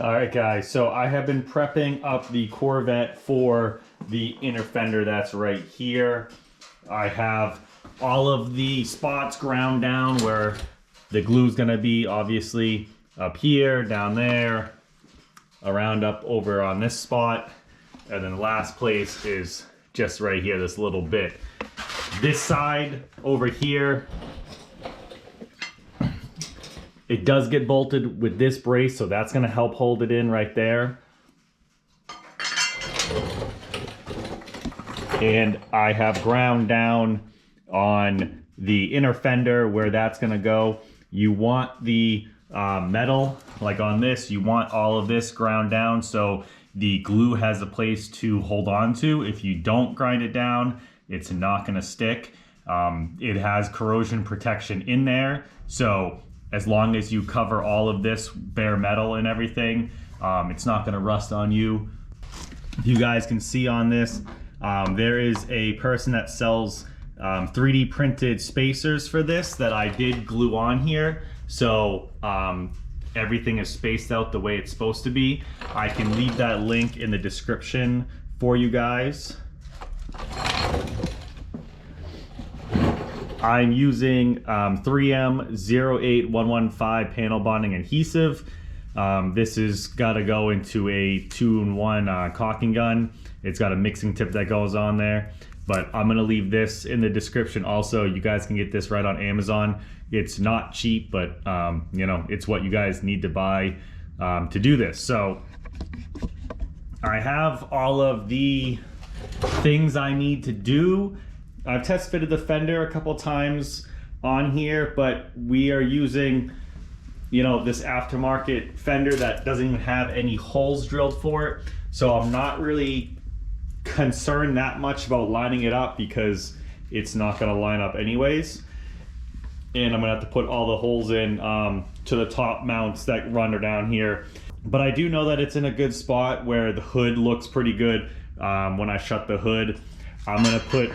All right, guys, so I have been prepping up the Corvette for the inner fender that's right here. I have all of the spots ground down where the glue's gonna be, obviously up here, down there, around up over on this spot, and then the last place is just right here, this little bit. This side over here, it does get bolted with this brace, so that's gonna help hold it in right there. And I have ground down on the inner fender where that's gonna go. You want the metal, like on this, you want all of this ground down so the glue has a place to hold on to. If you don't grind it down, it's not gonna stick. It has corrosion protection in there, so as long as you cover all of this bare metal and everything, it's not gonna rust on you. If you guys can see on this, there is a person that sells 3D printed spacers for this that I did glue on here. So everything is spaced out the way it's supposed to be. I can leave that link in the description for you guys. I'm using 3M 08115 panel bonding adhesive. This has got to go into a 2-in-1 caulking gun. It's got a mixing tip that goes on there, but I'm gonna leave this in the description also. You guys can get this right on Amazon. It's not cheap, but you know, it's what you guys need to buy to do this. So I have all of the things I need to do. I've test fitted the fender a couple times on here, but we are using, you know, this aftermarket fender that doesn't even have any holes drilled for it. So I'm not really concerned that much about lining it up because it's not gonna line up anyways. And I'm gonna have to put all the holes in to the top mounts that run down here. But I do know that it's in a good spot where the hood looks pretty good. When I shut the hood, I'm gonna put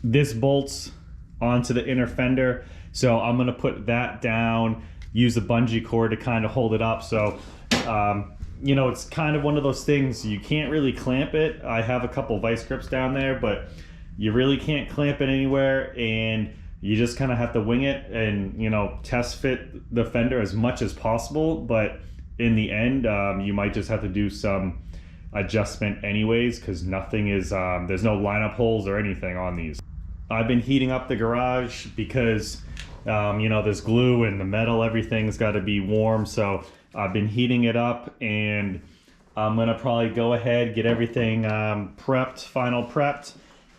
this bolts onto the inner fender. So I'm gonna put that down, use a bungee cord to kind of hold it up. So, you know, it's kind of one of those things, you can't really clamp it. I have a couple vice grips down there, but you really can't clamp it anywhere, and you just kind of have to wing it and, you know, test fit the fender as much as possible. But in the end, you might just have to do some adjustment anyways, because nothing is, there's no lineup holes or anything on these. I've been heating up the garage because you know, there's glue and the metal, everything's got to be warm. So I've been heating it up, and I'm gonna probably go ahead, get everything prepped, final prepped,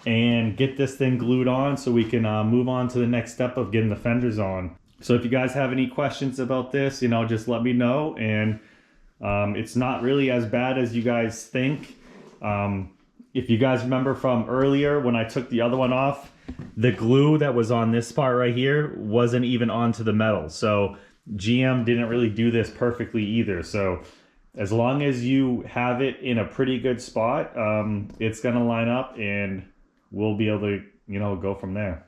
and get this thing glued on so we can move on to the next step of getting the fenders on. So if you guys have any questions about this, you know, just let me know. And it's not really as bad as you guys think. If you guys remember from earlier when I took the other one off, the glue that was on this part right here wasn't even onto the metal. So GM didn't really do this perfectly either. So as long as you have it in a pretty good spot, it's gonna line up and we'll be able to, you know, go from there.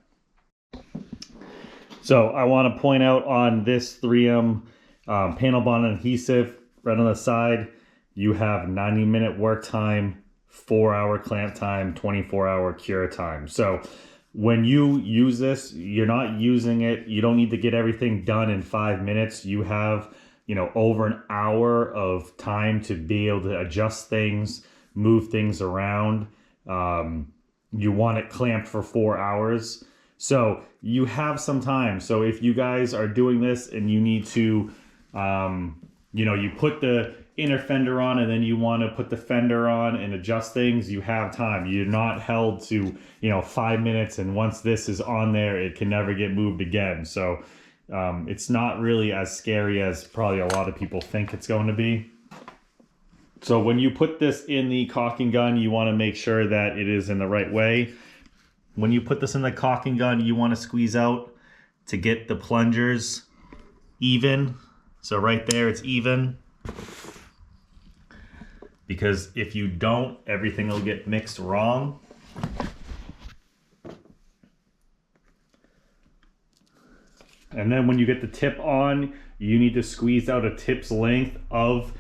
So I want to point out on this 3M panel bond adhesive right on the side, you have 90-minute work time, 4-hour clamp time, 24-hour cure time. So when you use this, you're not using it, you don't need to get everything done in 5 minutes. You have, you know, over an hour of time to be able to adjust things, move things around. You want it clamped for 4 hours. So you have some time. So if you guys are doing this and you need to, you know, you put the inner fender on and then you want to put the fender on and adjust things, you have time. You're not held to, you know, 5 minutes, and once this is on there, it can never get moved again. So it's not really as scary as probably a lot of people think it's going to be. So when you put this in the caulking gun, you want to make sure that it is in the right way. When you put this in the caulking gun, you want to squeeze out to get the plungers even. So right there, it's even. Because if you don't, everything will get mixed wrong. And then when you get the tip on, you need to squeeze out a tip's length of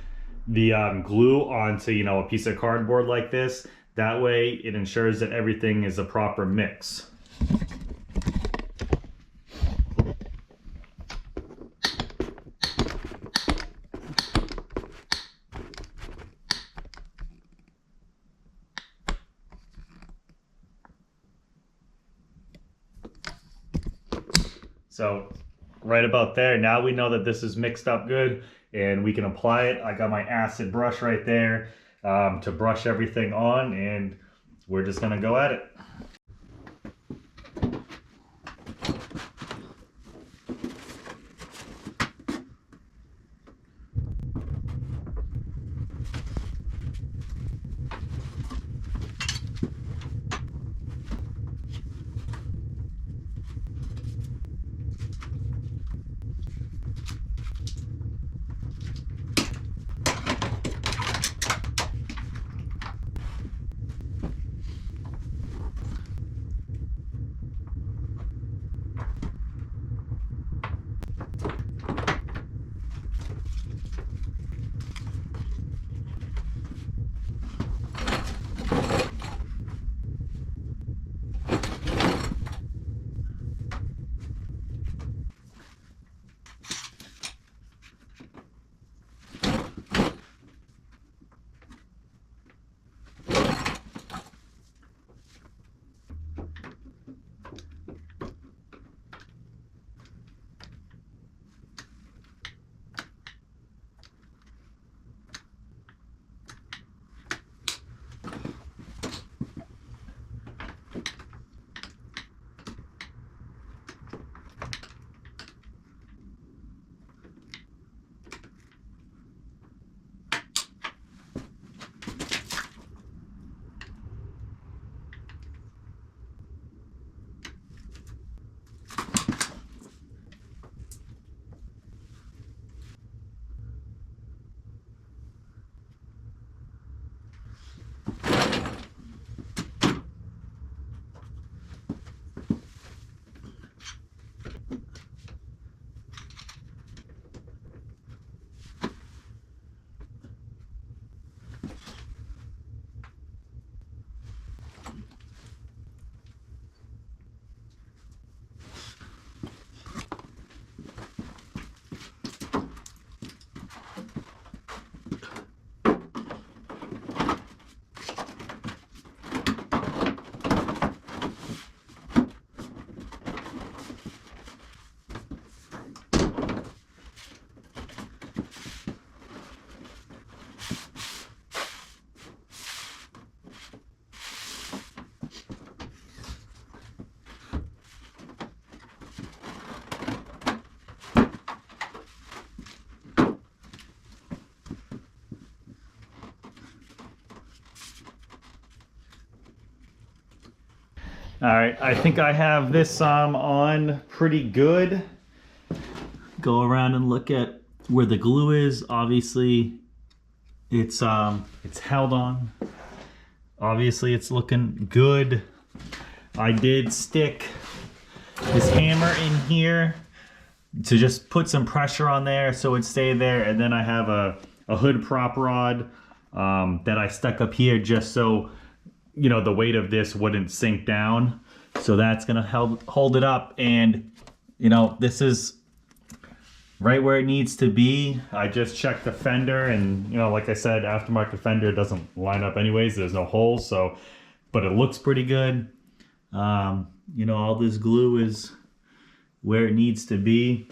the glue onto, you know, a piece of cardboard like this. That way it ensures that everything is a proper mix. So right about there, now we know that this is mixed up good and we can apply it. I got my acid brush right there to brush everything on, and we're just gonna go at it. All right, I think I have this on pretty good. Go around and look at where the glue is. Obviously, it's held on. Obviously, it's looking good. I did stick this hammer in here to just put some pressure on there so it stay there, and then I have a hood prop rod that I stuck up here just so, you know, the weight of this wouldn't sink down. So that's gonna hold it up, and you know, this is right where it needs to be. I just checked the fender, and you know, like I said, aftermarket fender doesn't line up anyways. There's no holes, so, but it looks pretty good. You know, all this glue is where it needs to be.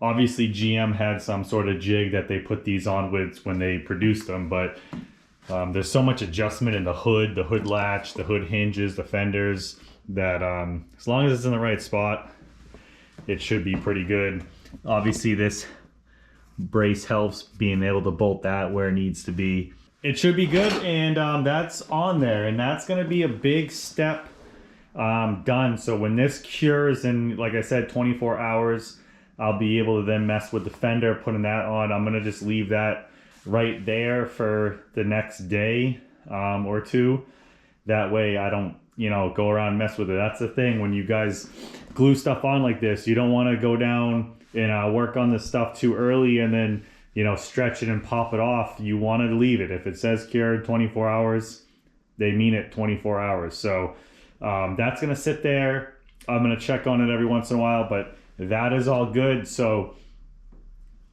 Obviously GM had some sort of jig that they put these on with when they produced them, but there's so much adjustment in the hood latch, the hood hinges, the fenders, that as long as it's in the right spot, it should be pretty good. Obviously this brace helps being able to bolt that where it needs to be. It should be good, and that's on there, and that's gonna be a big step done. So when this cures in, like I said, 24 hours, I'll be able to then mess with the fender, putting that on. I'm gonna just leave that right there for the next day or two. That way I don't, you know, go around and mess with it. That's the thing, when you guys glue stuff on like this, you don't want to go down and work on this stuff too early and then, you know, stretch it and pop it off. You want to leave it. If it says cured 24 hours, they mean it 24 hours. So that's going to sit there. I'm going to check on it every once in a while, but that is all good. So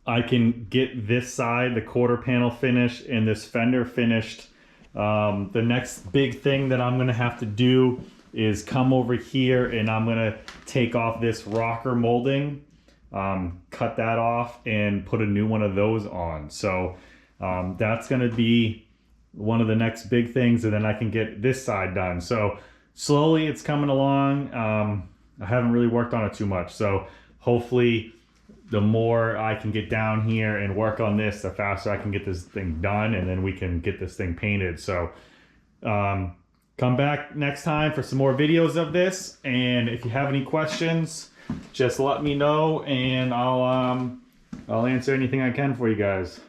I can get this side, the quarter panel finished, and this fender finished. The next big thing that I'm going to have to do is come over here, and I'm going to take off this rocker molding, cut that off, and put a new one of those on. So that's going to be one of the next big things, and then I can get this side done. So slowly it's coming along. I haven't really worked on it too much, so hopefully the more I can get down here and work on this, the faster I can get this thing done, and then we can get this thing painted. So come back next time for some more videos of this, and if you have any questions, just let me know, and I'll answer anything I can for you guys.